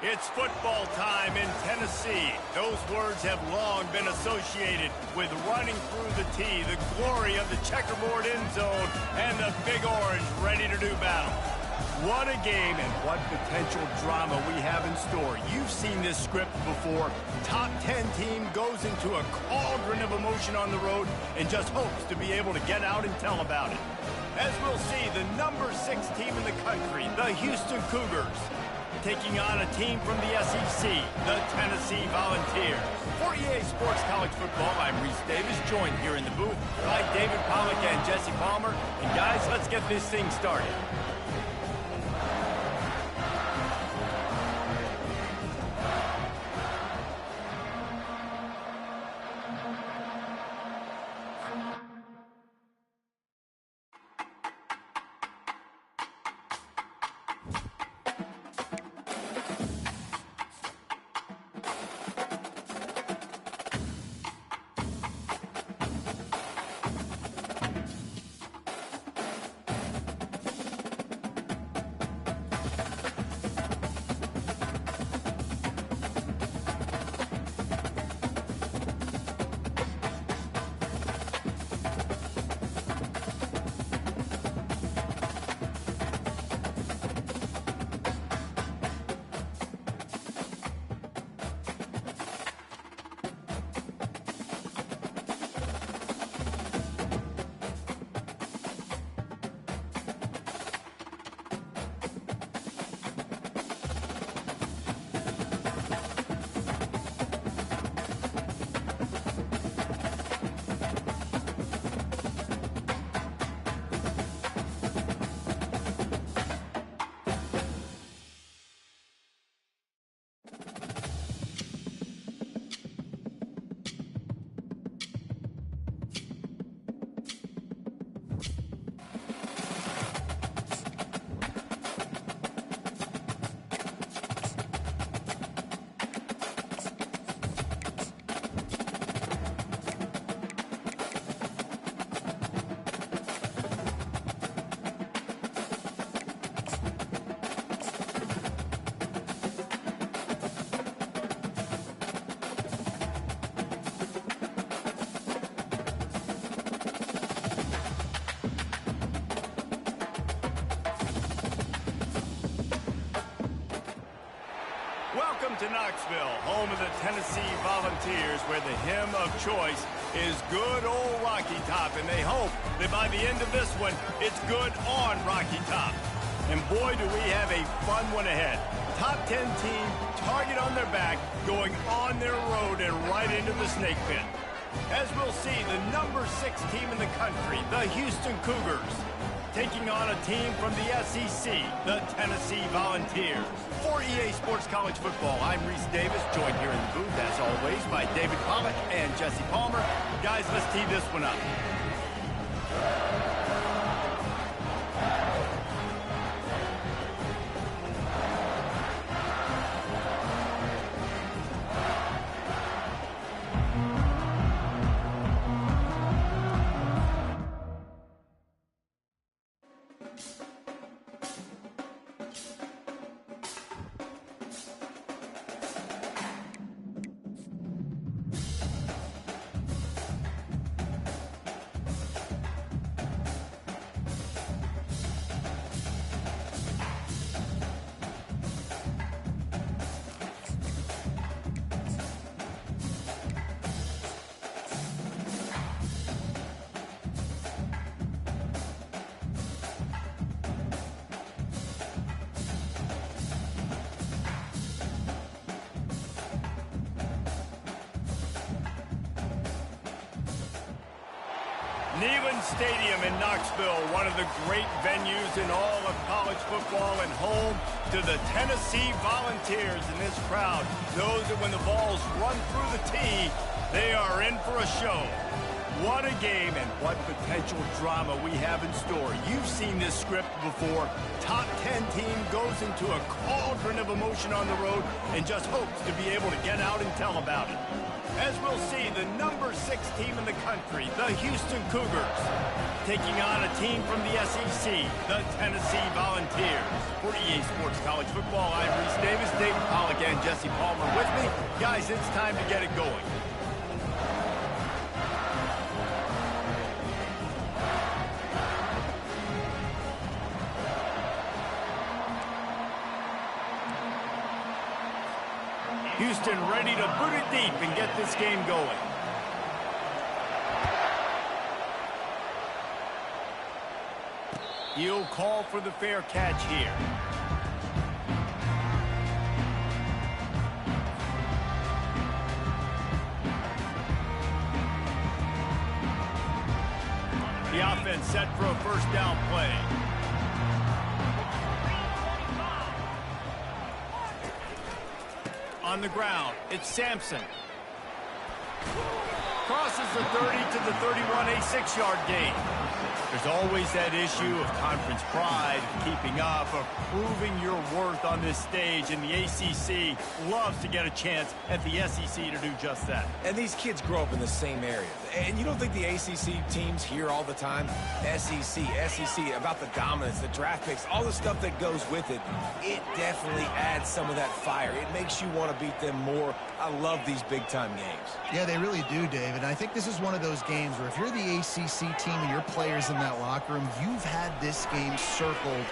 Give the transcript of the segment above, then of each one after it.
It's football time in Tennessee. Those words have long been associated with running through the tee, the glory of the checkerboard end zone, and the Big Orange ready to do battle. What a game and what potential drama we have in store. You've seen this script before. Top 10 team goes into a cauldron of emotion on the road and just hopes to be able to get out and tell about it. As we'll see, the number 6 team in the country, the Houston Cougars, taking on a team from the SEC, the Tennessee Volunteers. For EA Sports College Football, I'm Reese Davis, joined here in the booth by David Pollack and Jesse Palmer. And guys, let's get this thing started. Welcome to Knoxville, home of the Tennessee Volunteers, where the hymn of choice is good old Rocky Top, and they hope that by the end of this one, it's good on Rocky Top. And boy, do we have a fun one ahead. Top 10 team, target on their back, going on their road and right into the snake pit. As we'll see, the number 6 team in the country, the Houston Cougars, taking on a team from the SEC, the Tennessee Volunteers. For EA Sports College Football, I'm Reese Davis, joined here in the booth, as always, by David Pollack and Jesse Palmer. Guys, let's tee this one up. Stadium in Knoxville, one of the great venues in all of college football and home to the Tennessee Volunteers. And this crowd knows that when the balls run through the tee, they are in for a show. What a game and what potential drama we have in store. You've seen this script before. Top 10 team goes into a cauldron of emotion on the road and just hopes to be able to get out and tell about it. As we'll see, the number 6 team in the country, the Houston Cougars, taking on a team from the SEC, the Tennessee Volunteers. For EA Sports College Football, I'm Reese Davis, David Pollack, and Jesse Palmer with me. Guys, it's time to get it going. Houston ready to boot it deep and get this game going. He'll call for the fair catch here. The offense set for a first down play. On the ground, it's Sampson. Crosses the 30 to the 31, a 6-yard gain. There's always that issue of conference pride, keeping up, of proving your worth on this stage, and the ACC loves to get a chance at the SEC to do just that. And these kids grow up in the same area. And you don't think the ACC teams hear all the time, SEC, about the dominance, the draft picks, all the stuff that goes with it. It definitely adds some of that fire. It makes you want to beat them more. I love these big-time games. Yeah, they really do, David. I think this is one of those games where if you're the ACC team and your players in that locker room, you've had this game circled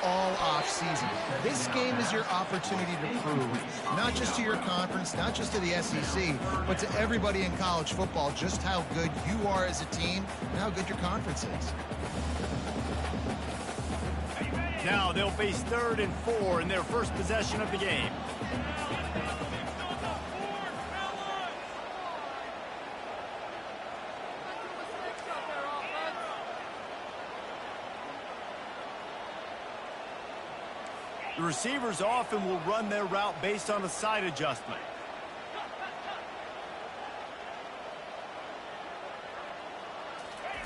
all off-season. This game is your opportunity to prove, not just to your conference, not just to the SEC, but to everybody in college football, just how good you are as a team and how good your conference is. Now they'll face 3rd and 4 in their first possession of the game. The receivers often will run their route based on a side adjustment.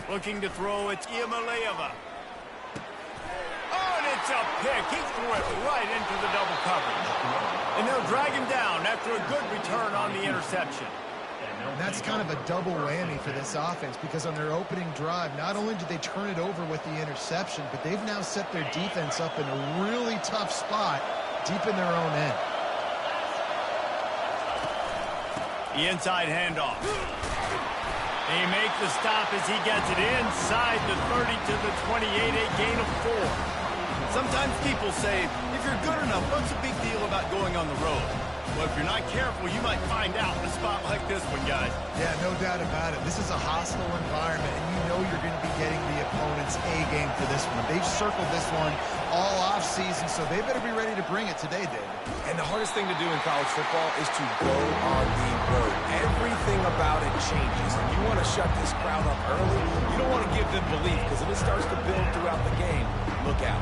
Looking to throw, it's Iamaleava. Oh, and it's a pick. He threw it right into the double coverage. And they'll drag him down after a good return on the interception. And that's kind of a double whammy for this offense because on their opening drive, not only did they turn it over with the interception, but they've now set their defense up in a really tough spot deep in their own end. The inside handoff. They make the stop as he gets it inside the 30 to the 28, a gain of 4. Sometimes people say, if you're good enough, what's the big deal about going on the road? Well, if you're not careful, you might find out in a spot like this one, guys. Yeah, no doubt about it. This is a hostile environment, and you know you're going to be getting the opponent's A-game for this one. They've circled this one all off-season, so they better be ready to bring it today, David. And the hardest thing to do in college football is to go on the road. Everything about it changes, and you want to shut this crowd up early. You don't want to give them belief, because if it starts to build throughout the game, look out.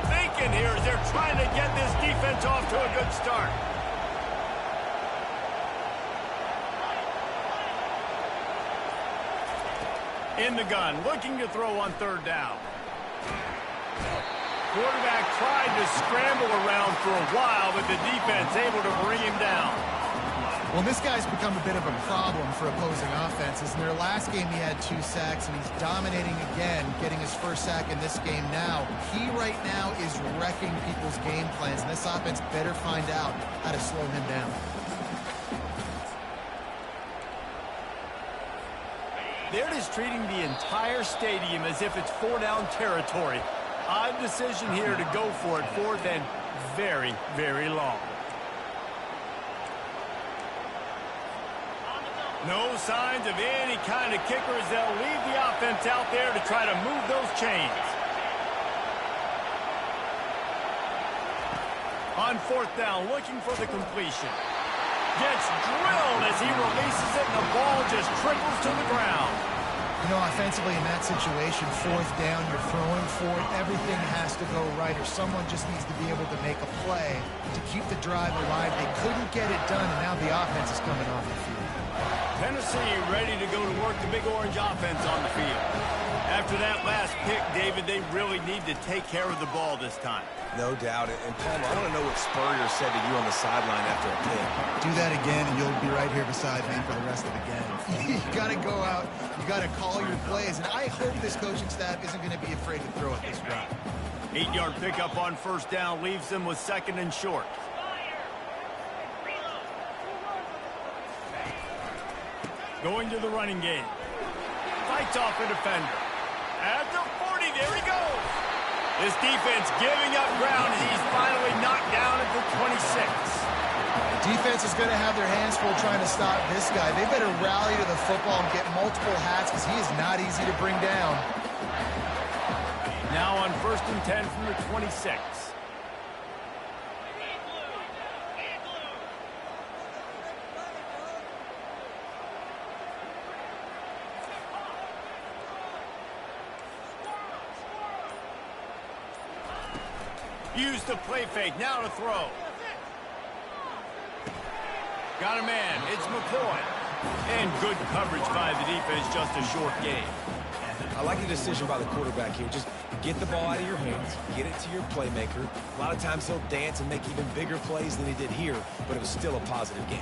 Thinking here as they're trying to get this defense off to a good start. In the gun, looking to throw on 3rd down. Quarterback tried to scramble around for a while, but the defense able to bring him down. Well, this guy's become a bit of a problem for opposing offenses. In their last game, he had 2 sacks, and he's dominating again, getting his first sack in this game now. He right now is wrecking people's game plans, and this offense better find out how to slow him down. They're just treating the entire stadium as if it's 4-down territory. Odd decision here to go for it, 4th and very, very long. No signs of any kind of kicker as they'll leave the offense out there to try to move those chains. On 4th down, looking for the completion. Gets drilled as he releases it, and the ball just trickles to the ground. You know, offensively in that situation, fourth down, you're throwing for it, everything has to go right, or someone just needs to be able to make a play to keep the drive alive. They couldn't get it done, and now the offense is coming off the field. Tennessee ready to go to work the Big Orange offense on the field. After that last pick, David, they really need to take care of the ball this time. No doubt. And Palmer, I want to know what Spurrier said to you on the sideline after a pick. Do that again, and you'll be right here beside me for the rest of the game. You got to go out. You got to call your plays. And I hope this coaching staff isn't going to be afraid to throw it this route. 8-yard pickup on first down leaves them with 2nd and short. Going to the running game. Fights off a defender. At the 40, there he goes. This defense giving up ground as he's finally knocked down at the 26. The defense is going to have their hands full trying to stop this guy. They better rally to the football and get multiple hats because he is not easy to bring down. Now on 1st and 10 from the 26. Use the play fake, now to throw. Got a man, it's McCoy. And good coverage by the defense, just a short game. I like the decision by the quarterback here. Just get the ball out of your hands, get it to your playmaker. A lot of times he'll dance and make even bigger plays than he did here, but it was still a positive game.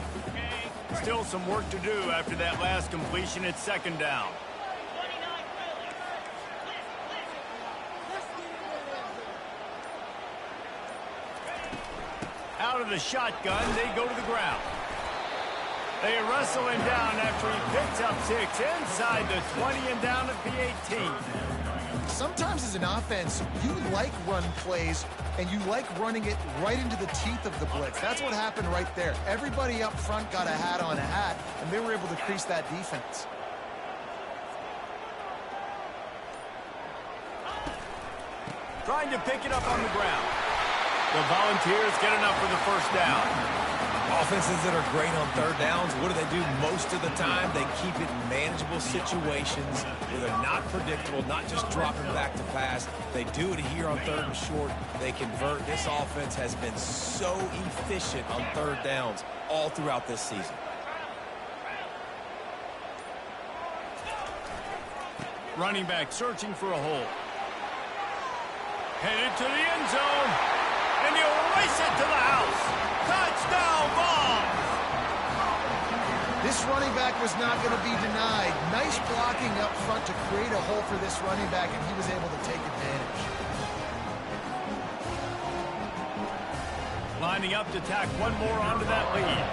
Still some work to do after that last completion at 2nd down. Out of the shotgun, they go to the ground. They wrestle him down after he picks up 6 inside the 20 and down at the 18. Sometimes as an offense, you like run plays, and you like running it right into the teeth of the blitz. That's what happened right there. Everybody up front got a hat on a hat, and they were able to crease that defense. Trying to pick it up on the ground. The Volunteers get enough for the first down. Offenses that are great on 3rd downs, what do? Most of the time, they keep it in manageable situations where they're not predictable, not just dropping back to pass. They do it here on 3rd and short. They convert. This offense has been so efficient on 3rd downs all throughout this season. Running back searching for a hole. Headed to the end zone. And he'll race it to the house. Touchdown ball. This running back was not going to be denied. Nice blocking up front to create a hole for this running back, and he was able to take advantage. Lining up to tack one more onto that lead.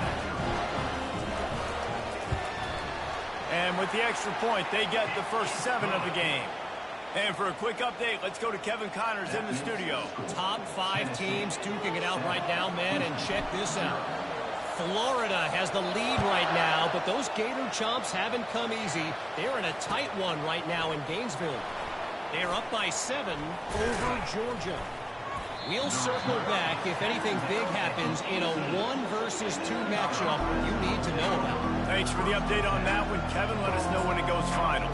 And with the extra point, they get the first 7 of the game. And for a quick update, let's go to Kevin Connors in the studio. Top 5 teams duking it out right now, man, and check this out. Florida has the lead right now, but those Gator Chomps haven't come easy. They're in a tight one right now in Gainesville. They're up by 7 over Georgia. We'll circle back if anything big happens in a 1 versus 2 matchup you need to know about. Thanks for the update on that one, Kevin. Let us know when it goes final.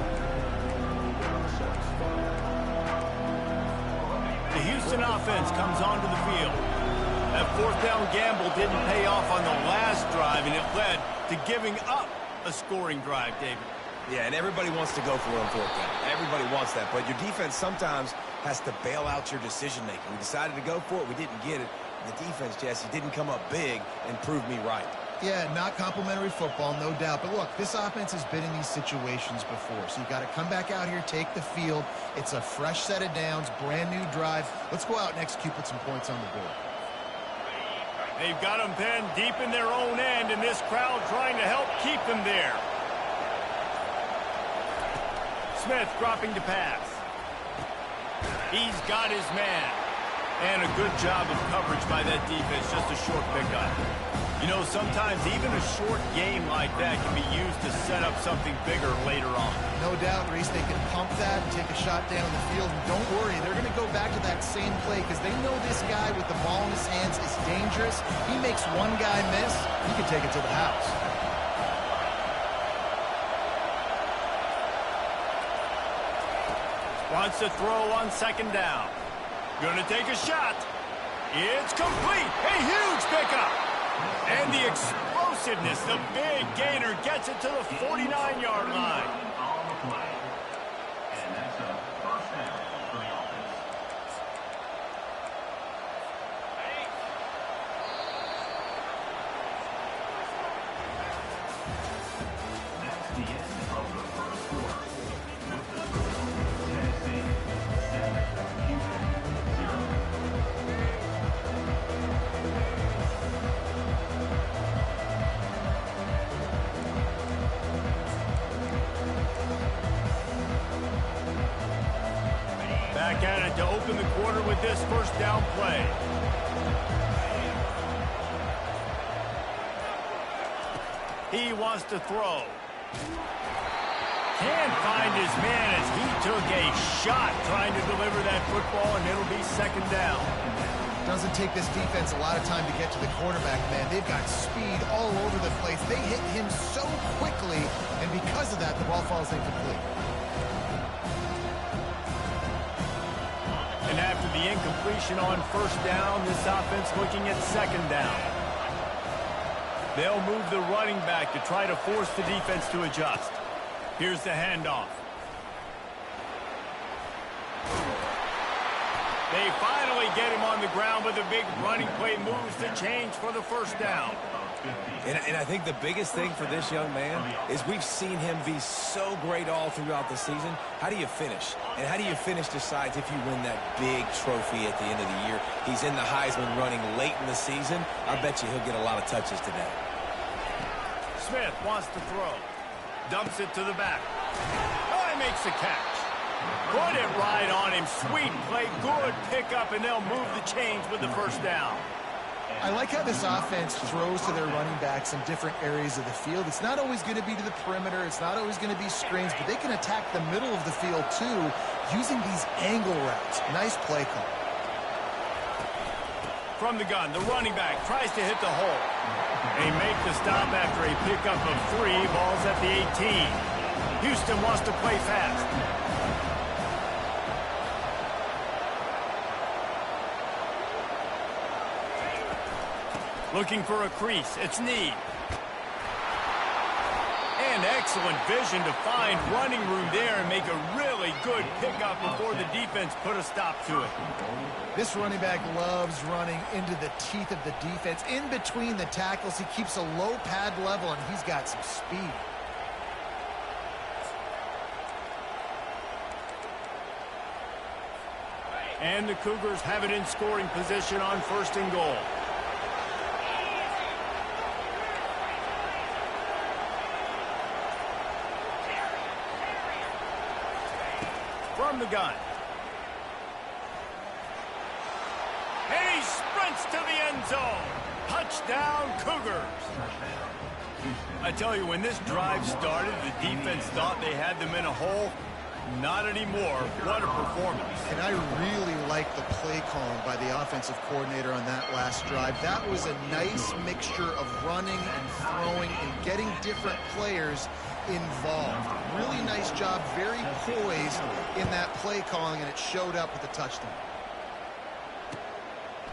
The Houston offense comes onto the field. That 4th down gamble didn't pay off on the last drive, and it led to giving up a scoring drive, David. Yeah, and everybody wants to go for it on 4th down. Everybody wants that, but your defense sometimes has to bail out your decision-making. We decided to go for it. We didn't get it. The defense, Jesse, didn't come up big and prove me right. Yeah, not complimentary football, no doubt. But look, this offense has been in these situations before. So you've got to come back out here, take the field. It's a fresh set of downs, brand new drive. Let's go out and execute, put some points on the board. They've got them pinned deep in their own end, and this crowd trying to help keep them there. Smith dropping to pass. He's got his man. And a good job of coverage by that defense, just a short pickup. You know, sometimes even a short game like that can be used to set up something bigger later on. No doubt, Reese, they can pump that and take a shot down the field. And don't worry, they're going to go back to that same play because they know this guy with the ball in his hands is dangerous. He makes one guy miss, he can take it to the house. Wants to throw on second down. Gonna take a shot. It's complete. A huge pickup. And the explosiveness, the big gainer gets it to the 49-yard line. Back at it to open the quarter with this first down play. He wants to throw. Can't find his man as he took a shot trying to deliver that football, and it'll be second down. Doesn't take this defense a lot of time to get to the quarterback, man. They've got speed all over the place. They hit him so quickly, and because of that, the ball falls incomplete. And after the incompletion on first down, this offense looking at second down. They'll move the running back to try to force the defense to adjust. Here's the handoff. They finally get him on the ground, but the big running play moves the change for the first down. And I think the biggest thing for this young man is we've seen him be so great all throughout the season. How do you finish? And how do you finish decides if you win that big trophy at the end of the year. He's in the Heisman running late in the season. I bet you he'll get a lot of touches today. Smith wants to throw. Dumps it to the back. Oh, he makes the catch. Put it right on him. Sweet play. Good pickup, and they'll move the chains with the first down. I like how this offense throws to their running backs in different areas of the field. It's not always going to be to the perimeter. It's not always going to be screens, but they can attack the middle of the field, too, using these angle routes. Nice play call. From the gun, the running back tries to hit the hole. They make the stop after a pickup of 3. Ball's at the 18. Houston wants to play fast. Looking for a crease. It's Need. And excellent vision to find running room there and make a really good pickup before the defense put a stop to it. This running back loves running into the teeth of the defense. In between the tackles, he keeps a low pad level, and he's got some speed. And the Cougars have it in scoring position on first and goal. From the gun. And he sprints to the end zone. Touchdown, Cougars. I tell you, when this drive started, the defense thought they had them in a hole. Not anymore. What a performance. And I really like the play calling by the offensive coordinator on that last drive. That was a nice mixture of running and throwing and getting different players involved. Really nice job, very poised in that play calling, and it showed up with a touchdown.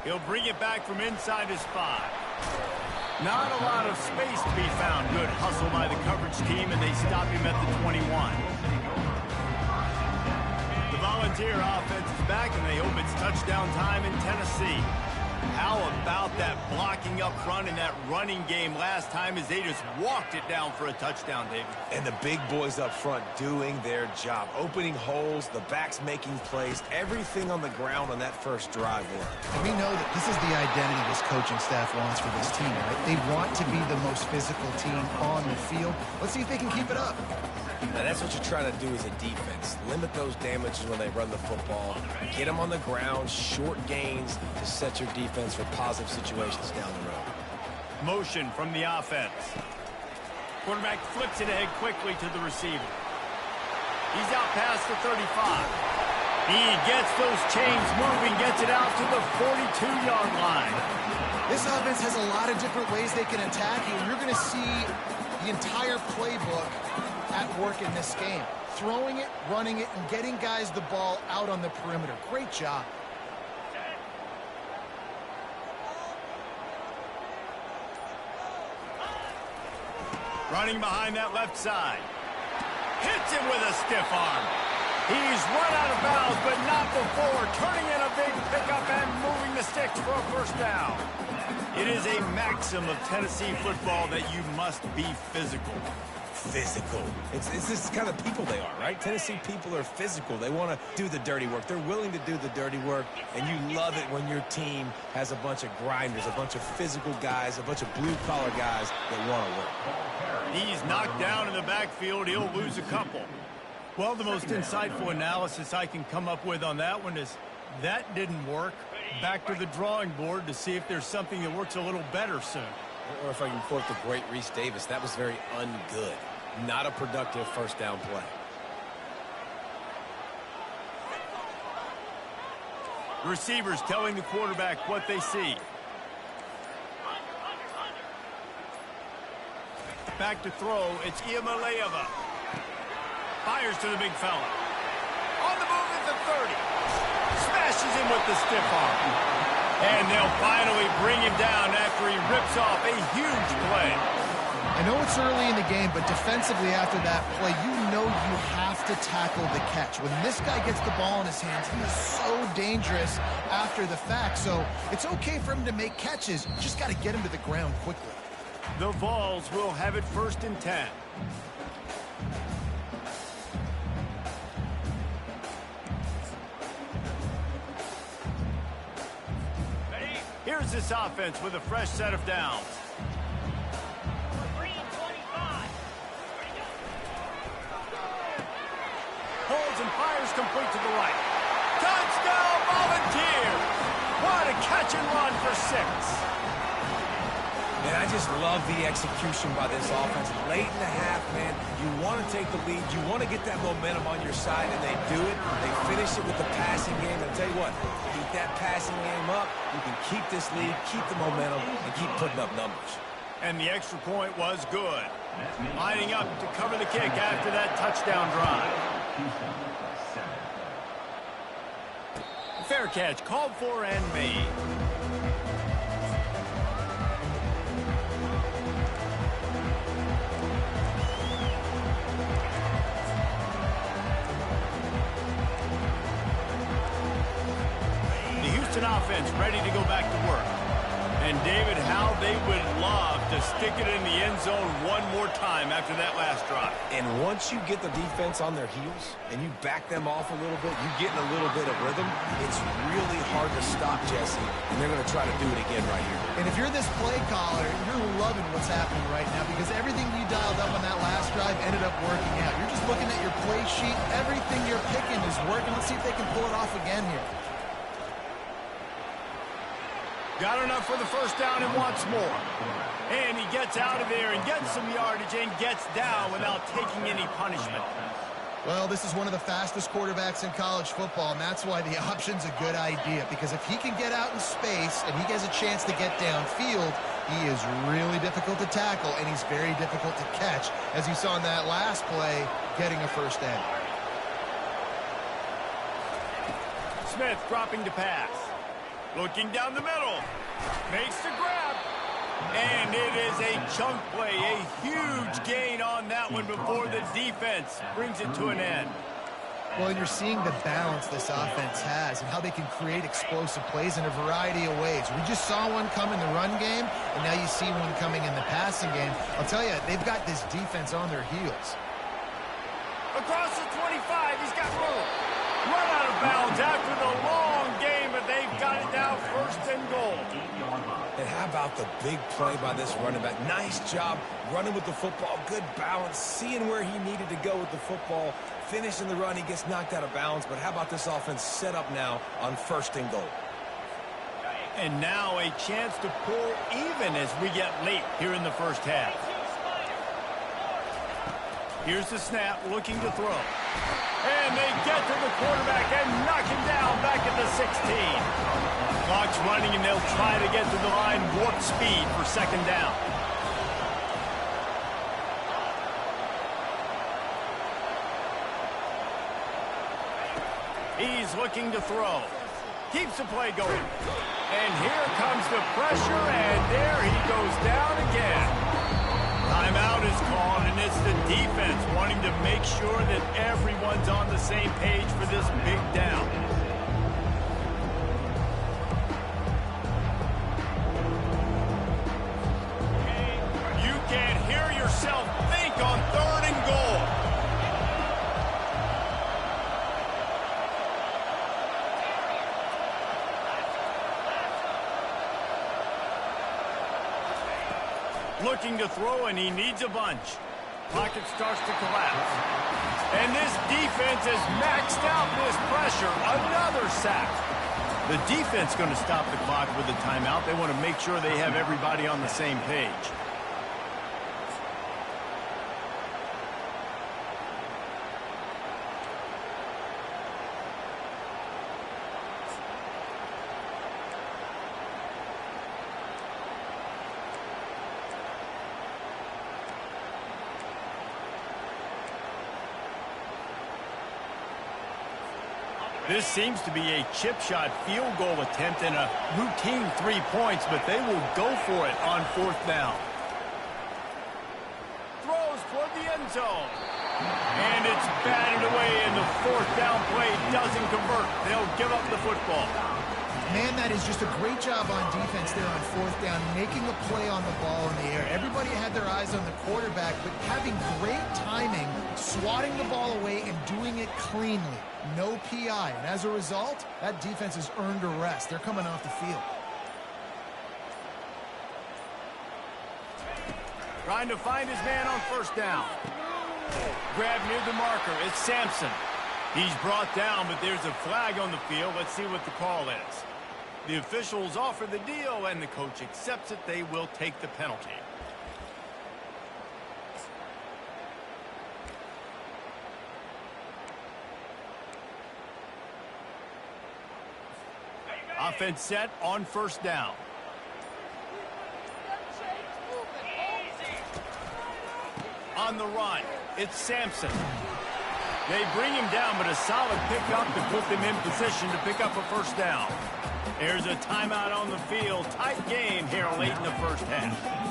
He'll bring it back from inside his 5. Not a lot of space to be found. Good hustle by the coverage team, and they stop him at the 21. The Volunteer offense is back, and they hope it's touchdown time in Tennessee. How about that blocking up front in that running game last time as they just walked it down for a touchdown, David? And the big boys up front doing their job. Opening holes, the backs making plays, everything on the ground on that first drive worked. And we know that this is the identity this coaching staff wants for this team, right? They want to be the most physical team on the field. Let's see if they can keep it up. Now, that's what you're trying to do as a defense. Limit those damages when they run the football. Get them on the ground, short gains to set your defense for positive situations down the road. Motion from the offense. Quarterback flips it ahead quickly to the receiver. He's out past the 35. He gets those chains moving, gets it out to the 42-yard line. This offense has a lot of different ways they can attack you, and you're going to see the entire playbook at work in this game. throwing it, running it, and getting guys the ball out on the perimeter. Great job. Running behind that left side. Hits him with a stiff arm. He's run out of bounds, but not before. Turning in a big pickup and moving the sticks for a first down. It is a maxim of Tennessee football that you must be physical. Physical. It's this kind of people they are, right? Tennessee people are physical. They want to do the dirty work. They're willing to do the dirty work, and you love it when your team has a bunch of grinders, a bunch of physical guys, a bunch of blue-collar guys that want to work. He's knocked down in the backfield. He'll lose a couple. Well, the most insightful analysis I can come up with on that one is that didn't work. Back to the drawing board to see if there's something that works a little better soon. Or if I can quote the great Reese Davis, that was very ungood. Not a productive first down play. Receivers telling the quarterback what they see. Back to throw, it's Iamaleava. Fires to the big fella. On the move at the 30. Smashes him with the stiff arm. And they'll finally bring him down after he rips off a huge play. I know it's early in the game, but defensively after that play, you know you have to tackle the catch. When this guy gets the ball in his hands, he is so dangerous after the fact. So it's okay for him to make catches. Just got to get him to the ground quickly. The Vols will have it 1st and 10. Here's this offense with a fresh set of downs. Holds and fires complete to the right. Touchdown, Volunteers! What a catch and run for 6. Man, I just love the execution by this offense. Late in the half, man, you want to take the lead. You want to get that momentum on your side, and they do it. They finish it with the passing game. And I'll tell you what, keep that passing game up. You can keep this lead, keep the momentum, and keep putting up numbers. And the extra point was good. Lining up to cover the kick after that touchdown drive. Fair catch called for and made. Offense ready to go back to work. And David, how they would love to stick it in the end zone one more time after that last drive. And once you get the defense on their heels and you back them off a little bit, you get in a little bit of rhythm, it's really hard to stop, Jesse. And they're going to try to do it again right here. And if you're this play caller, you're loving what's happening right now because everything you dialed up on that last drive ended up working out. You're just looking at your play sheet. Everything you're picking is working. Let's see if they can pull it off again here. Got enough for the first down and wants more. And he gets out of there and gets some yardage and gets down without taking any punishment. Well, this is one of the fastest quarterbacks in college football, and that's why the option's a good idea. Because if he can get out in space and he gets a chance to get downfield, he is really difficult to tackle, and he's very difficult to catch. As you saw in that last play, getting a first down. Smith dropping to pass. Looking down the middle. Makes the grab. And it is a chunk play. A huge gain on that one before the defense brings it to an end. Well, and you're seeing the balance this offense has and how they can create explosive plays in a variety of ways. We just saw one come in the run game, and now you see one coming in the passing game. I'll tell you, they've got this defense on their heels. Across the 25, he's got room. Run out of bounds after the long game, but they've got it down 1st and goal. And how about the big play by this running back? Nice job running with the football, good balance, seeing where he needed to go with the football, finishing the run. He gets knocked out of bounds, but how about this offense set up now on 1st and goal? And now a chance to pull even as we get late here in the first half. Here's the snap, looking to throw. And they get to the quarterback and knock him down back at the 16. Clock's running, and they'll try to get to the line warp speed for 2nd down. He's looking to throw. Keeps the play going. And here comes the pressure, and there he goes down again. Timeout is called, and it's the defense wanting to make sure that everyone's on the same page for this big down. You can hear yourself think on 3rd and goal. Looking to throw, and he needs a bunch. Pocket starts to collapse. And this defense has maxed out this pressure. Another sack. The defense going to stop the clock with a timeout. They want to make sure they have everybody on the same page. This seems to be a chip shot field goal attempt and a routine 3 points, but they will go for it on 4th down. Throws toward the end zone. And it's batted away, and the 4th down play doesn't convert. They'll give up the football. Man, that is just a great job on defense there on 4th down, making a play on the ball in the air. Everybody had their eyes on the quarterback, but having great timing, swatting the ball away, and doing it cleanly. No PI, and as a result, that defense has earned a rest. They're coming off the field. Trying to find his man on 1st down. Grab near the marker. It's Sampson. He's brought down, but there's a flag on the field. Let's see what the call is. The officials offer the deal, and the coach accepts it. They will take the penalty. Offense set on 1st down. On the run, it's Sampson. They bring him down, but a solid pickup to put them in position to pick up a 1st down. There's a timeout on the field. Tight game here late in the 1st half.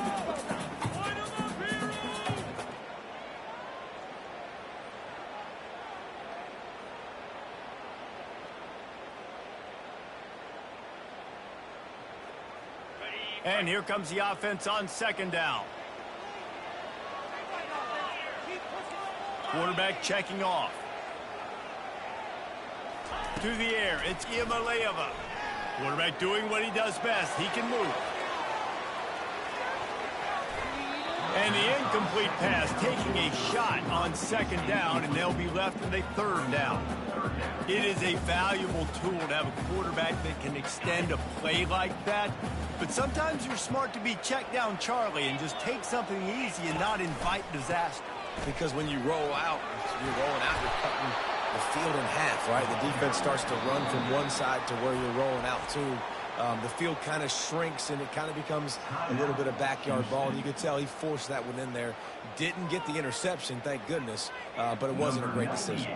And here comes the offense on 2nd down. Quarterback checking off. To the air, it's Iamaleava. Quarterback doing what he does best. He can move. And the incomplete pass, taking a shot on 2nd down, and they'll be left with a 3rd down. It is a valuable tool to have a quarterback that can extend a play like that. But sometimes you're smart to be check down Charlie and just take something easy and not invite disaster. Because when you roll out, you're cutting the field in half, right? The defense starts to run from one side to where you're rolling out to. The field kind of shrinks, and it kind of becomes a little bit of backyard ball. And you could tell he forced that one in there. Didn't get the interception, thank goodness, but it wasn't a great decision.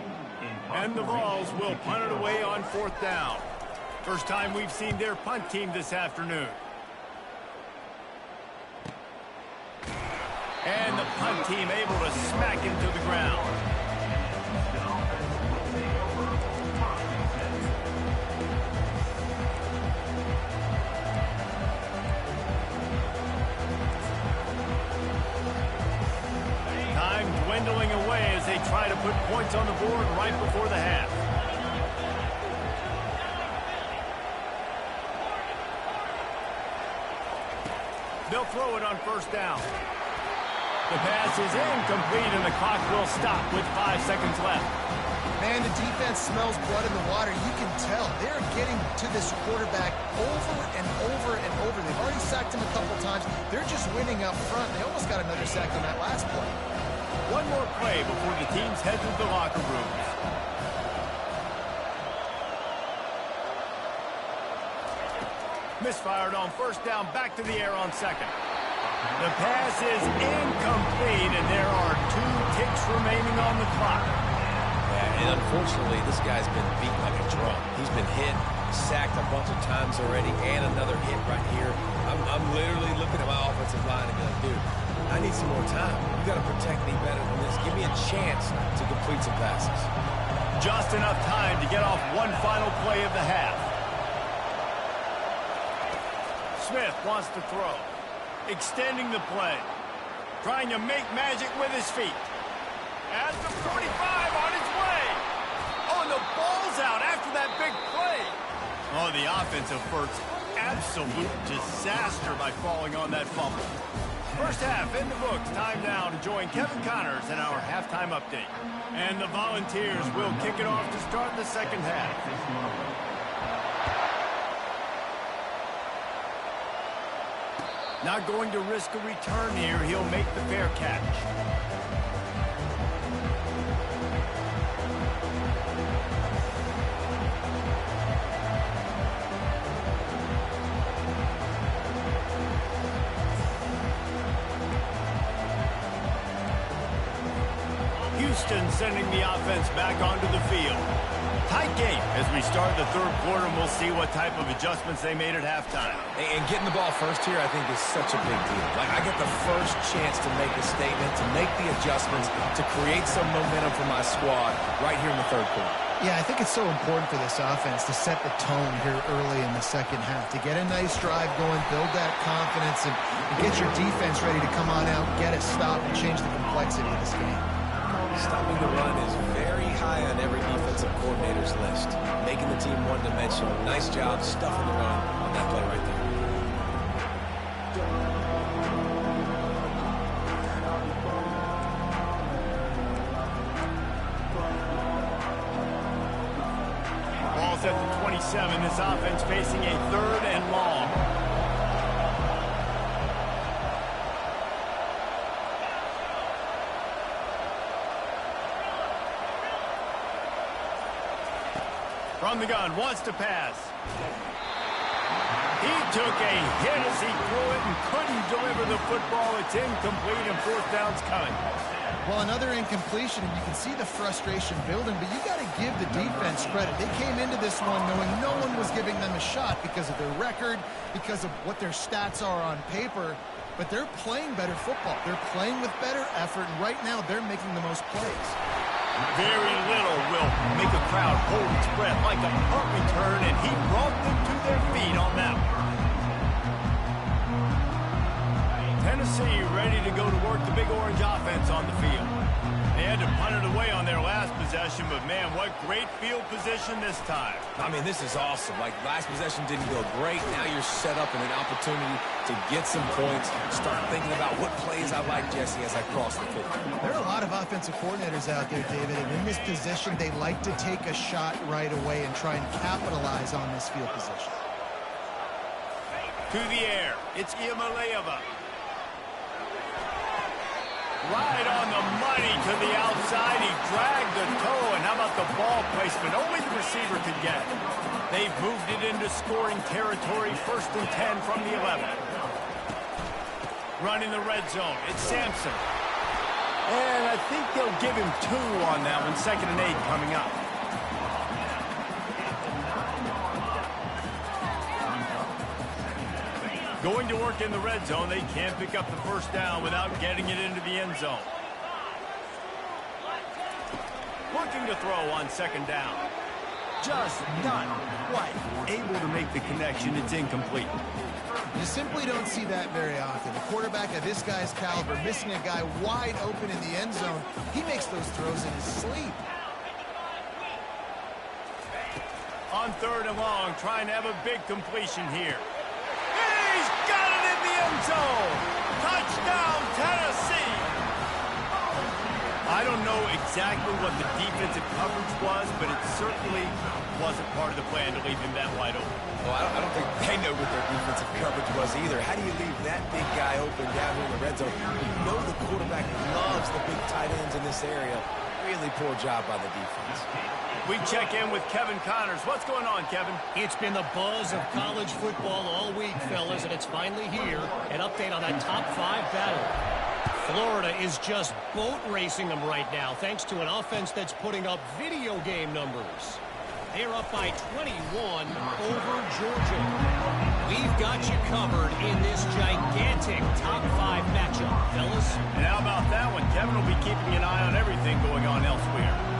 And the Vols will punt it away on 4th down. First time we've seen their punt team this afternoon. And the punt team able to smack him to the ground. Time dwindling away as they try to put points on the board right before the half. They'll throw it on 1st down. The pass is incomplete, and the clock will stop with 5 seconds left. Man, the defense smells blood in the water. You can tell. They're getting to this quarterback over and over and over. They've already sacked him a couple times. They're just winning up front. They almost got another sack on that last play. One more play before the teams head to the locker rooms. Misfired on 1st down, back to the air on 2nd. The pass is incomplete, and there are 2 ticks remaining on the clock. Yeah, and unfortunately, this guy's been beat like a drum. He's been hit, sacked a bunch of times already, and another hit right here. I'm literally looking at my offensive line and going, dude, I need some more time. You got to protect me better than this. Give me a chance to complete some passes. Just enough time to get off one final play of the half. Smith wants to throw. Extending the play. Trying to make magic with his feet. At the 45 on his way. Oh, and the ball's out after that big play. Oh, the offensive first. Absolute disaster by falling on that fumble. First half in the books. Time now to join Kevin Connors in our halftime update. And the Volunteers will kick it off to start the second half. Not going to risk a return here. He'll make the fair catch. Houston sending the offense back onto the field. Tight game as we start the third quarter, and we'll see what type of adjustments they made at halftime. And getting the ball first here, I think, is such a big deal. Like, I get the first chance to make a statement, to make the adjustments, to create some momentum for my squad right here in the third quarter. Yeah, I think it's so important for this offense to set the tone here early in the second half, to get a nice drive going, build that confidence, and get your defense ready to come on out, get a stop, and change the complexity of this game. Stopping the run is very high on every defensive coordinator's list. Making the team one-dimensional. Nice job stuffing the run on that play right there. Ball's at the 27. This offense facing a third and long. From the gun, wants to pass. He took a hit as he threw it and couldn't deliver the football. It's incomplete and fourth down's coming. Well, another incompletion, and you can see the frustration building, but you got to give the defense credit. They came into this one knowing no one was giving them a shot because of their record, because of what their stats are on paper, but they're playing better football. They're playing with better effort, and right now they're making the most plays. Very little will make a crowd hold its breath like a punt return, and he brought them to their feet on that one. Tennessee ready to go to work the Big Orange offense on the field. They had to punt it away on their last possession, but man, what great field position this time. I mean, this is awesome. Like, last possession didn't go great. Now you're set up in an opportunity to get some points. Start thinking about what plays I like, Jesse, as I cross the field. There are a lot of offensive coordinators out there, David, and in this position, they like to take a shot right away and try and capitalize on this field position. To the air, it's Iamaleava. Right on the money to the outside. He dragged the toe, and how about the ball placement? Only the receiver could get it. They've moved it into scoring territory, 1st and 10 from the 11. Running the red zone, it's Sampson. And I think they'll give him 2 on that one, 2nd and 8 coming up. Going to work in the red zone. They can't pick up the first down without getting it into the end zone. Looking to throw on 2nd down. Just not quite able to make the connection. It's incomplete. You simply don't see that very often. A quarterback of this guy's caliber missing a guy wide open in the end zone. He makes those throws in his sleep. On 3rd and long, trying to have a big completion here. He's got it in the end zone. Touchdown, Tennessee. I don't know exactly what the defensive coverage was, but it certainly wasn't part of the plan to leave him that wide open. Well, I don't think they know what their defensive coverage was either. How do you leave that big guy open down here in the red zone? You know the quarterback loves the big tight ends in this area. Really poor job by the defense. We check in with Kevin Connors. What's going on, Kevin? It's been the buzz of college football all week, fellas, and it's finally here. An update on that top 5 battle. Florida is just boat racing them right now, thanks to an offense that's putting up video game numbers. They're up by 21 over Georgia. We've got you covered in this gigantic top 5 matchup, fellas. And how about that one? Kevin will be keeping an eye on everything going on elsewhere.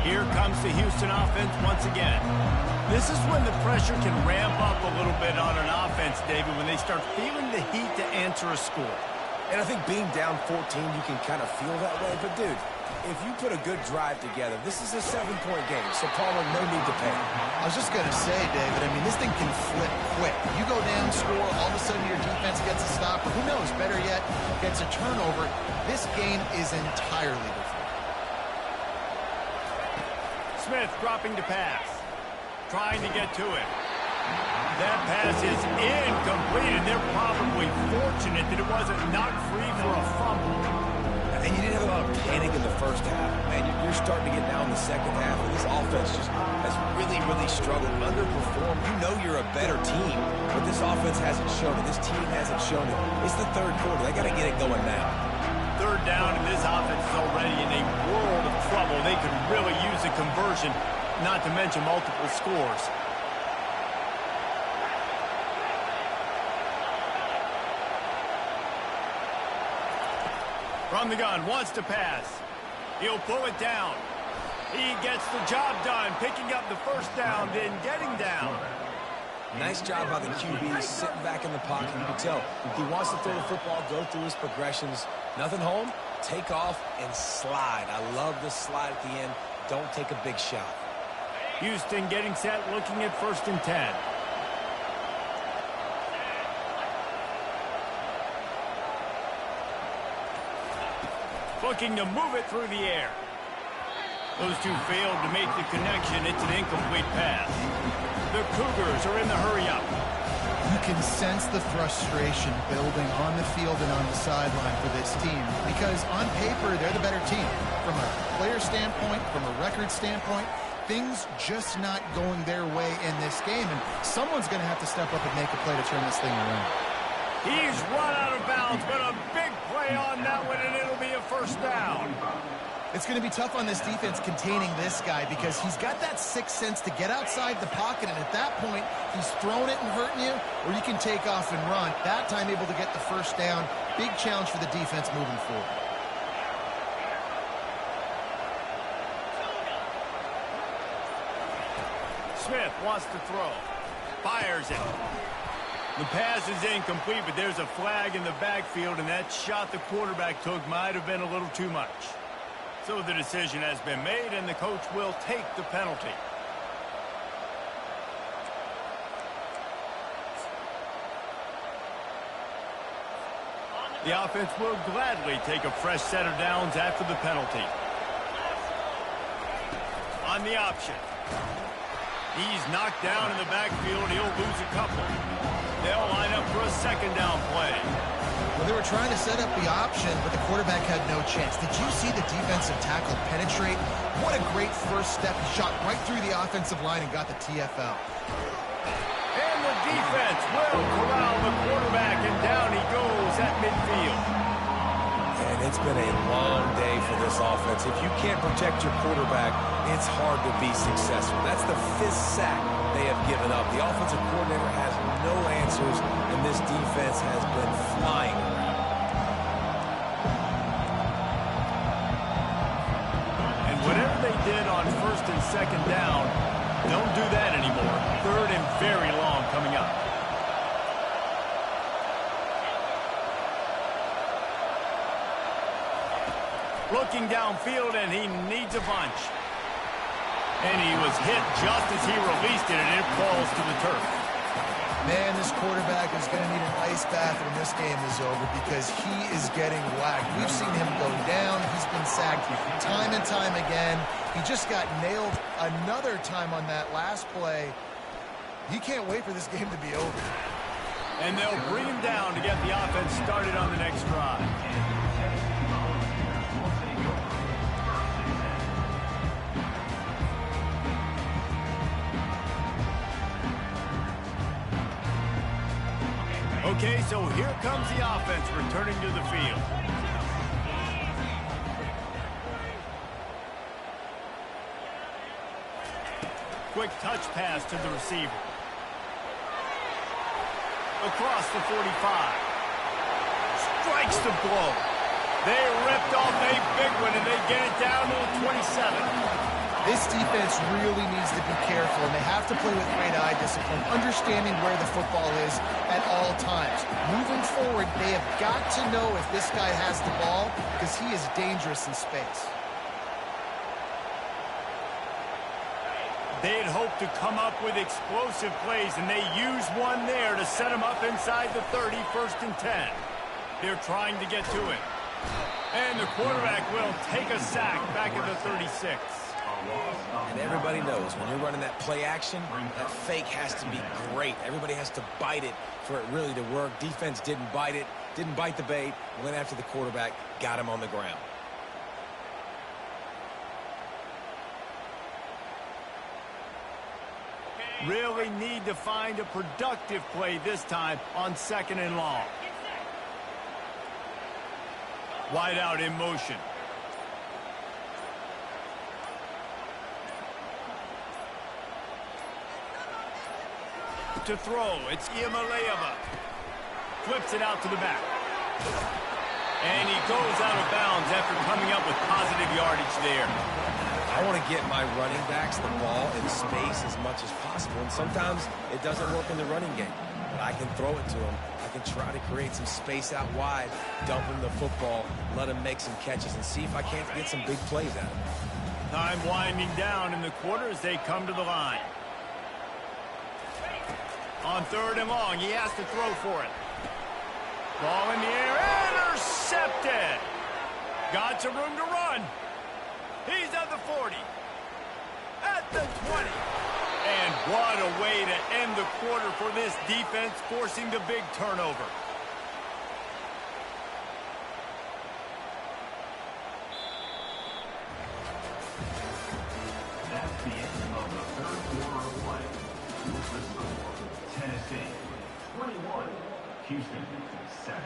Here comes the Houston offense once again. This is when the pressure can ramp up a little bit on an offense, David, when they start feeling the heat to answer a score. And I think being down 14, you can kind of feel that way. But, dude, if you put a good drive together, this is a 7-point game. So, Palmer, no need to panic. I was just going to say, David, I mean, this thing can flip quick. You go down, score, all of a sudden your defense gets a stop, or who knows, better yet, gets a turnover. This game is entirely different. Smith dropping to pass. Trying to get to it. That pass is incomplete, and they're probably fortunate that it wasn't knocked free for a fumble. And you didn't have a lot of panic in the first half. Man, you're starting to get now in the second half, and this offense just has really, really struggled, underperformed. You know you're a better team, but this offense hasn't shown it. This team hasn't shown it. It's the third quarter. They got to get it going now. Third down, and this offense is already in a world of trouble. They could really use a conversion, not to mention multiple scores. From the gun, wants to pass. He'll pull it down. He gets the job done, picking up the first down, then getting down. Nice job by the QB, sitting back in the pocket. You can tell he wants to throw the football, go through his progressions. Nothing home, take off, and slide. I love the slide at the end. Don't take a big shot. Houston getting set, looking at 1st and 10. Looking to move it through the air. Those two failed to make the connection. It's an incomplete pass. The Cougars are in the hurry-up. You can sense the frustration building on the field and on the sideline for this team because on paper, they're the better team. From a player standpoint, from a record standpoint, things just not going their way in this game, and someone's going to have to step up and make a play to turn this thing around. He's run out of bounds, but a big play on that one, and it'll be a 1st down. It's going to be tough on this defense containing this guy because he's got that sixth sense to get outside the pocket, and at that point, he's throwing it and hurting you, or you can take off and run. That time able to get the 1st down. Big challenge for the defense moving forward. Smith wants to throw. Fires it. The pass is incomplete, but there's a flag in the backfield, and that shot the quarterback took might have been a little too much. So the decision has been made, and the coach will take the penalty. The offense will gladly take a fresh set of downs after the penalty. On the option. He's knocked down in the backfield. He'll lose a couple. They'll line up for a 2nd down play. Well, they were trying to set up the option, but the quarterback had no chance. Did you see the defensive tackle penetrate? What a great first step. He shot right through the offensive line and got the TFL. And the defense will corral the quarterback, and down he goes at midfield. And it's been a long day for this offense. If you can't protect your quarterback, it's hard to be successful. That's the 5th sack they have given up. The offensive coordinator has no answers, and this defense has been flying around. And whatever they did on 1st and 2nd down, don't do that anymore. 3rd and very long coming up. Looking downfield, and he needs a bunch. And he was hit just as he released it, and it falls to the turf. Man, this quarterback is going to need an ice bath when this game is over because he is getting whacked. We've seen him go down. He's been sacked time and time again. He just got nailed another time on that last play. He can't wait for this game to be over. And they'll bring him down to get the offense started on the next drive. Okay, so here comes the offense returning to the field. Quick touch pass to the receiver. Across the 45. Strikes the blow. They ripped off a big one, and they get it down to the 27. This defense really needs to be careful, and they have to play with great eye discipline, understanding where the football is at all times. Moving forward, they have got to know if this guy has the ball, because he is dangerous in space. They had hoped to come up with explosive plays, and they used one there to set them up inside the 30, 1st and 10. They're trying to get to it. And the quarterback will take a sack back at the 36. And everybody knows when you're running that play action, that fake has to be great. Everybody has to bite it for it really to work. Defense didn't bite it, didn't bite the bait, went after the quarterback, got him on the ground. Really need to find a productive play this time on 2nd and long. Wide out in motion. To throw, it's Ncaa. Flips it out to the back. And he goes out of bounds after coming up with positive yardage there. I want to get my running backs the ball in space as much as possible, and sometimes it doesn't work in the running game. But I can throw it to them. I can try to create some space out wide, dump him the football, let him make some catches, and see if I can't get some big plays out of him. Time winding down in the quarter as they come to the line. On 3rd and long, he has to throw for it. Ball in the air, intercepted. Got some room to run. He's at the 40. At the 20. And what a way to end the quarter for this defense, forcing the big turnover. That's the end of the 3rd quarter of play. The score, Tennessee 21, Houston 7.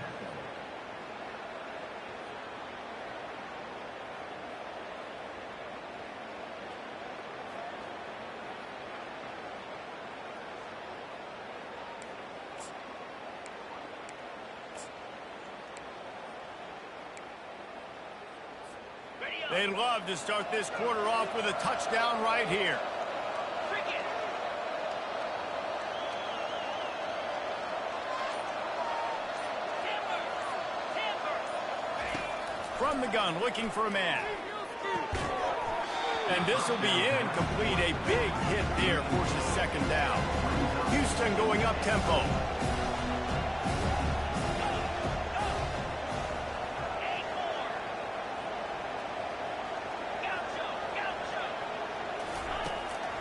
They'd love to start this quarter off with a touchdown right here. From the gun, looking for a man. And this will be incomplete. A big hit there, forces 2nd down. Houston going up tempo.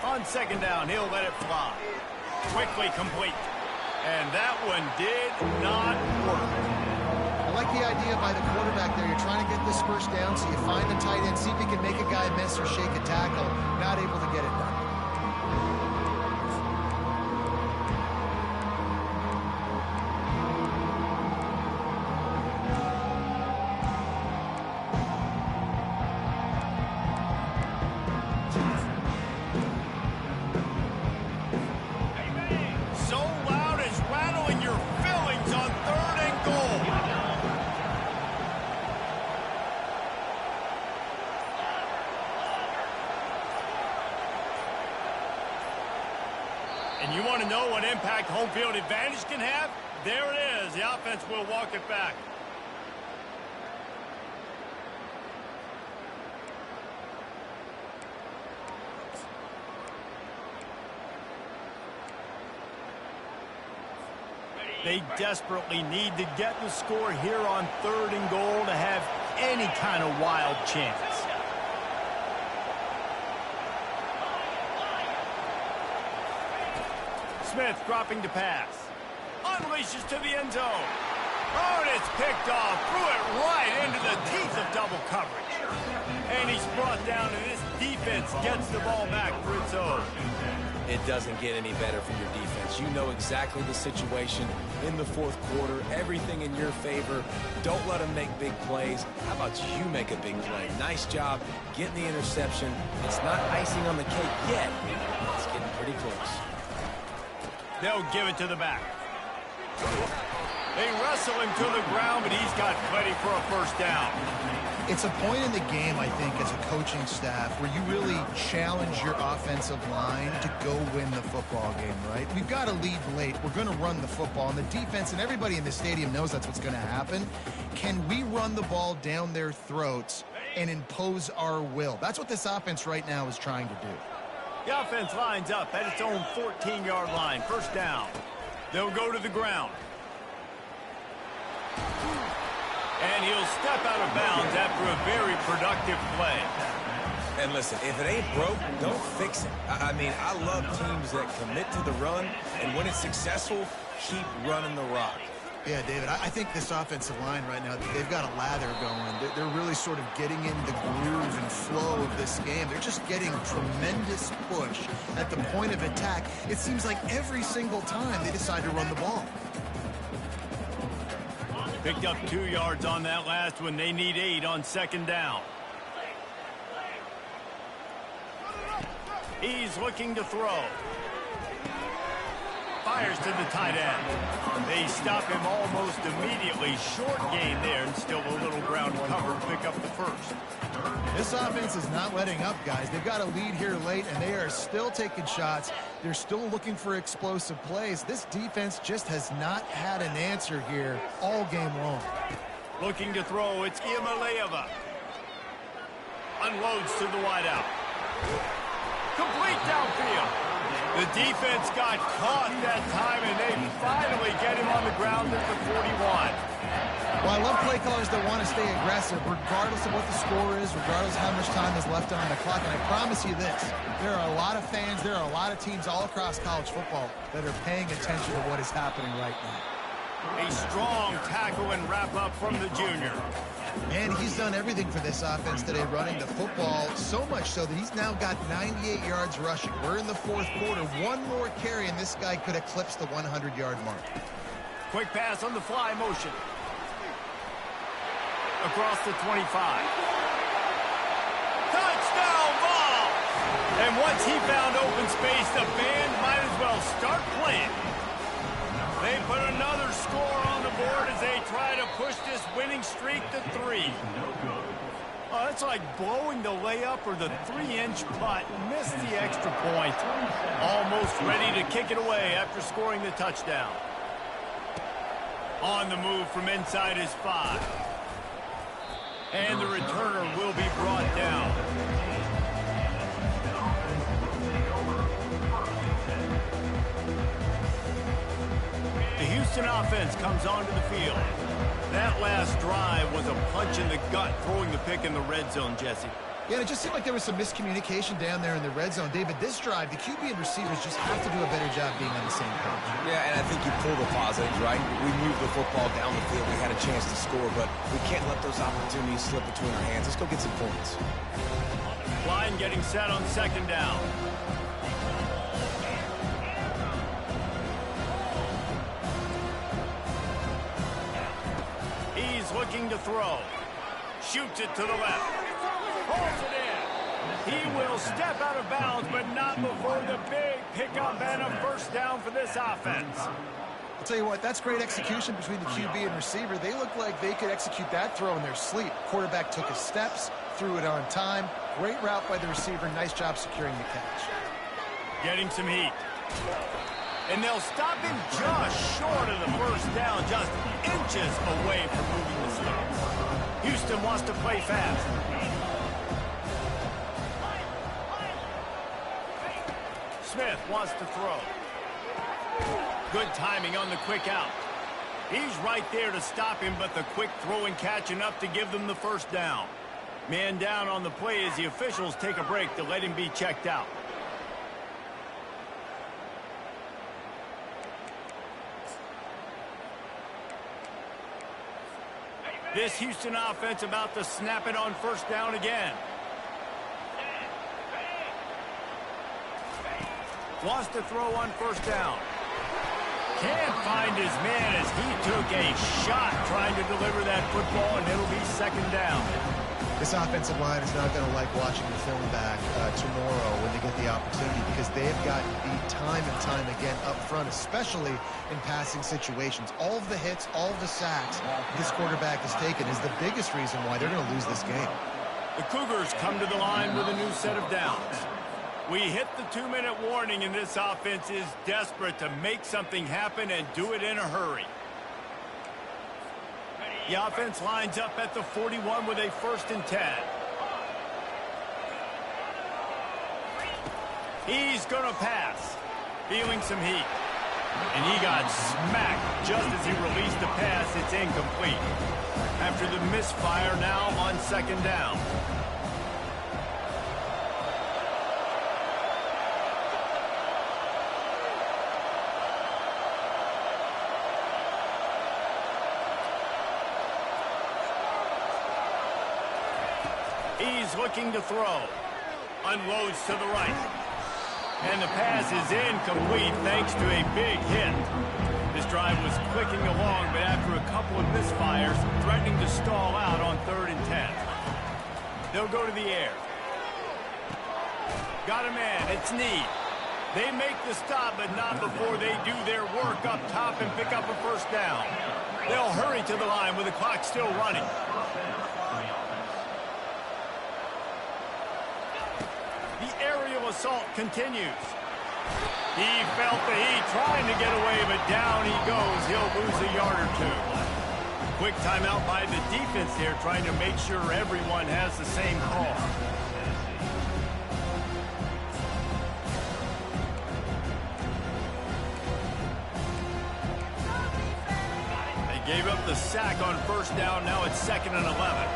On 2nd down, he'll let it fly. Quickly complete. And that one did not work. I like the idea by the quarterback there. You're trying to get this 1st down, so you find the tight end, see if he can make a guy miss or shake a tackle. Not able to get it done. And you want to know what impact home field advantage can have? There it is. The offense will walk it back. They desperately need to get the score here on 3rd and goal to have any kind of wild chance. Smith dropping to pass. Unleashes to the end zone. Oh, and it's picked off. Threw it right into the teeth of double coverage. And he's brought down, and this defense gets the ball back for its own. It doesn't get any better for your defense. You know exactly the situation in the fourth quarter, everything in your favor. Don't let them make big plays. How about you make a big play? Nice job getting the interception. It's not icing on the cake yet. It's getting pretty close. They'll give it to the back. They wrestle him to the ground, but he's got plenty for a first down. It's a point in the game, I think, as a coaching staff where you really challenge your offensive line to go win the football game, right? We've got to lead late. We're going to run the football. And the defense and everybody in the stadium knows that's what's going to happen. Can we run the ball down their throats and impose our will? That's what this offense right now is trying to do. The offense lines up at its own 14-yard line. First down. They'll go to the ground. And he'll step out of bounds after a very productive play. And listen, if it ain't broke, don't fix it. I mean, I love teams that commit to the run, and when it's successful, keep running the rock. Yeah, David, I think this offensive line right now, they've got a lather going. They're really sort of getting in the groove and flow of this game. They're just getting tremendous push at the point of attack. It seems like every single time they decide to run the ball. Picked up 2 yards on that last one. They need 8 on second down. He's looking to throw. Fires to the tight end. They stop him almost immediately. Short gain there, and still a little ground cover to pick up the first. This offense is not letting up, guys. They've got a lead here late, and they are still taking shots. They're still looking for explosive plays. This defense just has not had an answer here all game long. Looking to throw, it's Ncaa. Unloads to the wideout. Complete downfield. The defense got caught that time, and they finally get him on the ground at the 41. Well, I love play callers that want to stay aggressive, regardless of what the score is, regardless of how much time is left on the clock. And I promise you this, there are a lot of fans, there are a lot of teams all across college football that are paying attention to what is happening right now. A strong tackle and wrap-up from the junior. And he's done everything for this offense today, running the football, so much so that he's now got 98 yards rushing. We're in the fourth quarter. One more carry, and this guy could eclipse the 100-yard mark. Quick pass on the fly motion. Across the 25. Touchdown ball! And once he found open space, the band might as well start playing. They put another score on the board as they try to push this winning streak to 3. Oh, it's like blowing the layup or the 3-inch putt. Missed the extra point. Almost ready to kick it away after scoring the touchdown. On the move from inside his 5. And the returner will be brought down. The Houston offense comes onto the field. That last drive was a punch in the gut, throwing the pick in the red zone, Jesse. Yeah, it just seemed like there was some miscommunication down there in the red zone. David, this drive, the QB and receivers just have to do a better job being on the same page. Yeah, and I think you pull the positives, right? We moved the football down the field. We had a chance to score, but we can't let those opportunities slip between our hands. Let's go get some points. Line getting set on second down. He's looking to throw. Shoots it to the left. Pulls it in. He will step out of bounds, but not before the big pickup and a first down for this offense. I'll tell you what, that's great execution between the QB and receiver. They look like they could execute that throw in their sleep. Quarterback took his steps, threw it on time. Great route by the receiver. Nice job securing the catch. Getting some heat. And they'll stop him just short of the first down, just inches away from moving the sticks. Houston wants to play fast. Smith wants to throw. Good timing on the quick out. He's right there to stop him, but the quick throw and catch enough to give them the first down. Man down on the play as the officials take a break to let him be checked out. This Houston offense about to snap it on first down again. Wants to throw on first down. Can't find his man as he took a shot trying to deliver that football, and it'll be second down. This offensive line is not going to like watching the film back tomorrow when they get the opportunity, because they've gotten beat time and time again up front, especially in passing situations. All of the hits, all of the sacks this quarterback has taken is the biggest reason why they're going to lose this game. The Cougars come to the line with a new set of downs. We hit the 2-minute warning, and this offense is desperate to make something happen and do it in a hurry. The offense lines up at the 41 with a 1st and 10. He's going to pass. Feeling some heat. And he got smacked just as he released the pass. It's incomplete. After the misfire, now on 2nd down. He's looking to throw. Unloads to the right. And the pass is incomplete thanks to a big hit. This drive was clicking along, but after a couple of misfires, threatening to stall out on 3rd and 10. They'll go to the air. Got a man. It's Ncaa. They make the stop, but not before they do their work up top and pick up a 1st down. They'll hurry to the line with the clock still running. The aerial assault continues. He felt the heat trying to get away, but down he goes. He'll lose a yard or 2. Quick timeout by the defense here, trying to make sure everyone has the same call. They gave up the sack on 1st down. Now it's 2nd and 11.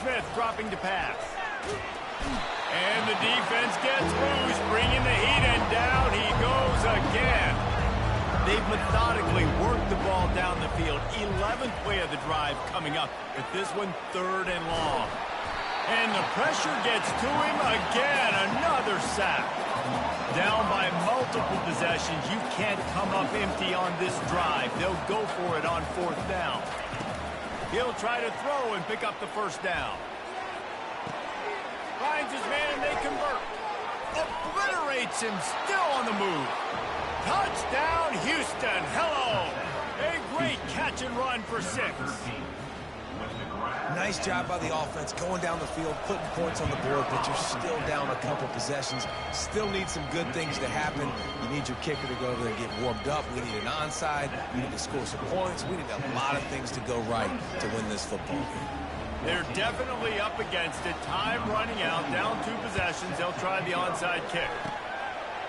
Smith dropping to pass. And the defense gets loose, bringing the heat, and down he goes again. They've methodically worked the ball down the field. 11th play of the drive coming up, but this one 3rd and long. And the pressure gets to him again. Another sack. Down by multiple possessions. You can't come up empty on this drive. They'll go for it on 4th down. He'll try to throw and pick up the 1st down. Finds his man, and they convert. Obliterates him, still on the move. Touchdown, Houston. Hello. A great catch and run for 6. Nice job by the offense going down the field, putting points on the board, but you're still down a couple possessions. Still need some good things to happen. You need your kicker to go over there and get warmed up. We need an onside. We need to score some points. We need a lot of things to go right to win this football game. They're definitely up against it. Time running out. Down 2 possessions. They'll try the onside kick.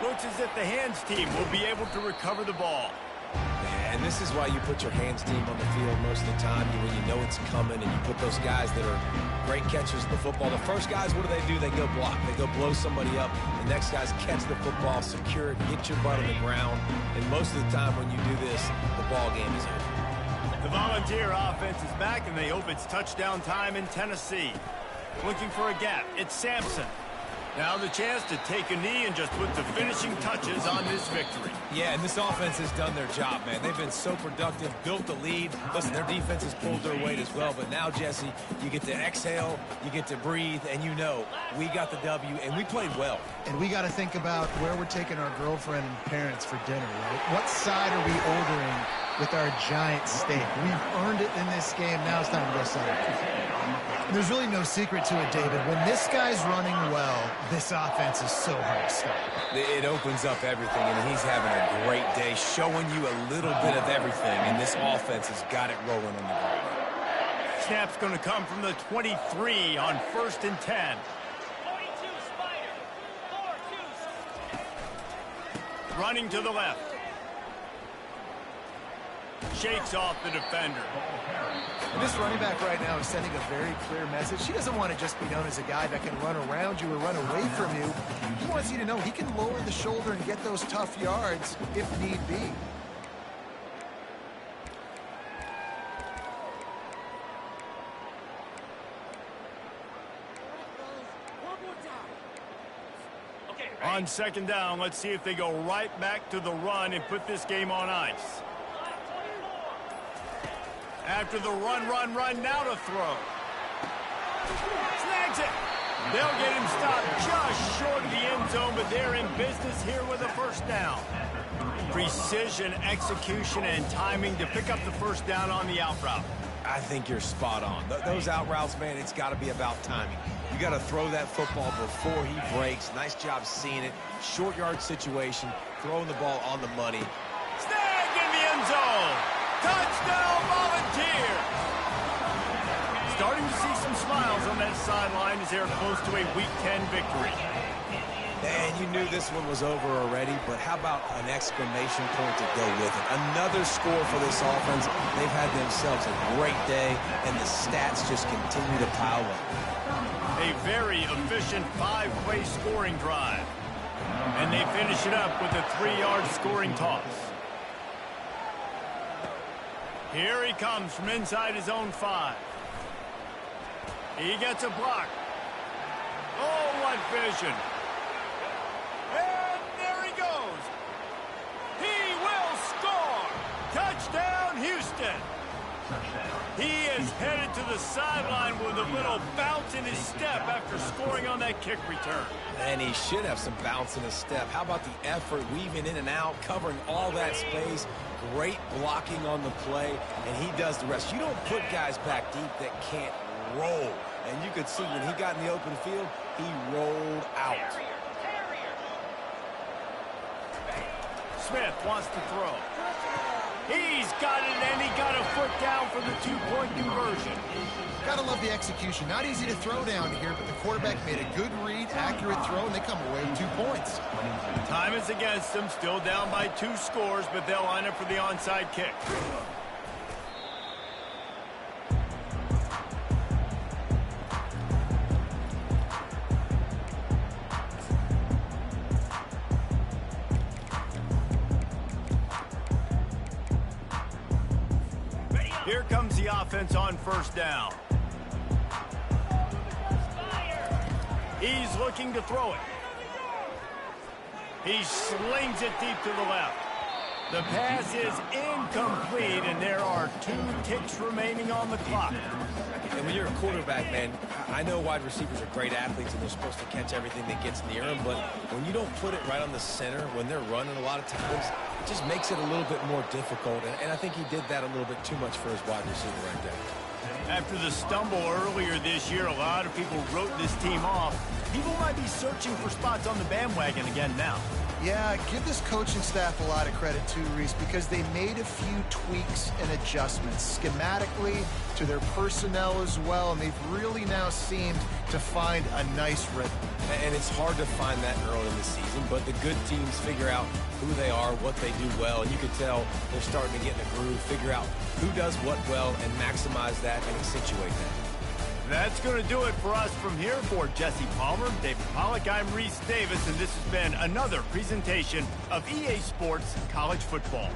Looks as if the hands team will be able to recover the ball. And this is why you put your hands team on the field most of the time, when you know it's coming, and you put those guys that are great catchers of the football. The first guys, what do? They go block. They go blow somebody up. The next guys catch the football, secure it, get your butt on the ground. And most of the time when you do this, the ball game is over. The Volunteer offense is back, and they hope it's touchdown time in Tennessee. Looking for a gap. It's Sampson. Now the chance to take a knee and just put the finishing touches on this victory. Yeah, and this offense has done their job, man. They've been so productive, built the lead. Listen, their defense has pulled their weight as well. But now, Jesse, you get to exhale, you get to breathe, and you know we got the W, and we played well. And we got to think about where we're taking our girlfriend and parents for dinner, right? What side are we ordering with our giant steak? We've earned it in this game. Now it's time to go celebrate. There's really no secret to it, David. When this guy's running well, this offense is so hard to stop. It opens up everything, and he's having a great day, showing you a little bit of everything, and this offense has got it rolling on the ground. Snap's going to come from the 23 on 1st and 10. 42 Spider. 4-2. Running to the left. Shakes off the defender. And this running back right now is sending a very clear message. He doesn't want to just be known as a guy that can run around you or run away from you. He wants you to know he can lower the shoulder and get those tough yards if need be. Okay, On second down, let's see if they go right back to the run and put this game on ice. After the run, now to throw. Snags it. They'll get him stopped just short of the end zone, but they're in business here with a first down. Precision, execution, and timing to pick up the first down on the out route. I think you're spot on. Those out routes, man, it's got to be about timing. You got to throw that football before he breaks. Nice job seeing it. Short yard situation, throwing the ball on the money. Snagged in the end zone. Touchdown, Volunteers. Starting to see some smiles on that sideline as they're close to a Week 10 victory. And you knew this one was over already, but how about an exclamation point to go with it? Another score for this offense. They've had themselves a great day, and the stats just continue to pile up. A very efficient 5-play scoring drive. And they finish it up with a 3-yard scoring toss. Here he comes from inside his own 5. He gets a block. Oh, what vision. And there he goes. He will score. Touchdown, Houston. He is headed to the sideline with a little bounce in his step after scoring on that kick return. And he should have some bounce in his step. How about the effort, weaving in and out, covering all that space. Great blocking on the play, and he does the rest. You don't put guys back deep that can't roll. And you could see when he got in the open field, he rolled out. Smith wants to throw. He's got it, and he got a foot down for the 2-point conversion. Gotta love the execution. Not easy to throw down here, but the quarterback made a good read, accurate throw, and they come away with 2 points. Time is against them, still down by 2 scores, but they'll line up for the onside kick. Here comes the offense on first down. He's looking to throw it. He slings it deep to the left. The pass is incomplete, and there are 2 ticks remaining on the clock. And when you're a quarterback, man, I know wide receivers are great athletes and they're supposed to catch everything that gets near them, but when you don't put it right on the center, when they're running a lot of times, it just makes it a little bit more difficult. And I think he did that a little bit too much for his wide receiver right there. After the stumble earlier this year, a lot of people wrote this team off. People might be searching for spots on the bandwagon again now. Yeah, give this coaching staff a lot of credit too, Reese, because they made a few tweaks and adjustments schematically to their personnel as well, and they've really now seemed to find a nice rhythm. And it's hard to find that early in the season, but the good teams figure out who they are, what they do well, and you can tell they're starting to get in a groove, figure out who does what well, and maximize that and accentuate that. That's going to do it for us from here. For Jesse Palmer, David Pollack, I'm Reese Davis, and this has been another presentation of EA Sports College Football.